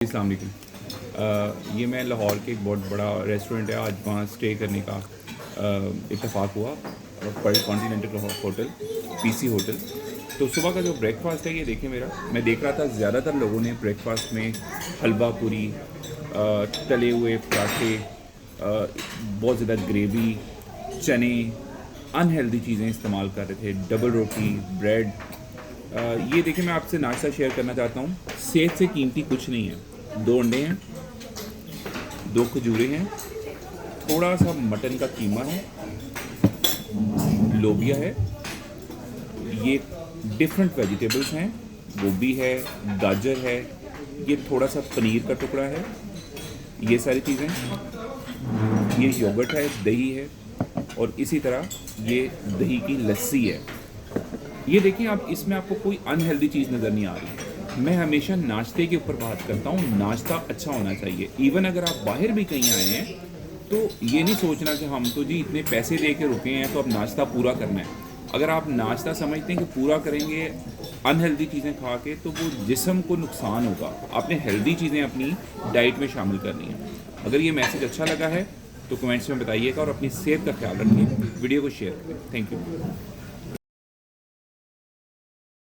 अस्सलाम वालेकुम। ये मैं लाहौर के एक बहुत बड़ा रेस्टोरेंट है, आज वहाँ स्टे करने का इत्तेफाक हुआ। Perl continental hotel, PC hotel. तो सुबह का जो ब्रेकफास्ट है ये देखिए मेरा, मैं देख रहा था ज़्यादातर लोगों ने ब्रेकफास्ट में हलवा पूरी, तले हुए पराठे, बहुत ज़्यादा ग्रेवी, चने, अनहेल्दी चीज़ें इस्तेमाल कर रहे थे, डबल रोटी, ब्रेड। ये देखिए मैं आपसे नाश्ता शेयर करना चाहता हूँ। सेहत से कीमती कुछ नहीं है। 2 अंडे हैं, 2 खजूरें हैं, थोड़ा सा मटन का कीमा है, लोबिया है, ये डिफरेंट वेजिटेबल्स हैं, गोभी है, गाजर है, ये थोड़ा सा पनीर का टुकड़ा है, ये सारी चीज़ें, ये योगर्ट है, दही है, और इसी तरह ये दही की लस्सी है। ये देखिए आप, इसमें आपको कोई अनहेल्दी चीज़ नज़र नहीं आ रही। मैं हमेशा नाश्ते के ऊपर बात करता हूँ, नाश्ता अच्छा होना चाहिए। इवन अगर आप बाहर भी कहीं आए हैं तो ये नहीं सोचना कि हम तो जी इतने पैसे दे के रुके हैं तो अब नाश्ता पूरा करना है। अगर आप नाश्ता समझते हैं कि पूरा करेंगे अनहेल्दी चीज़ें खा के, तो वो जिस्म को नुकसान होगा। आपने हेल्दी चीज़ें अपनी डाइट में शामिल करनी है। अगर ये मैसेज अच्छा लगा है तो कमेंट्स में बताइएगा और अपनी सेहत का ख्याल रखिए। वीडियो को शेयर करें। Thank you.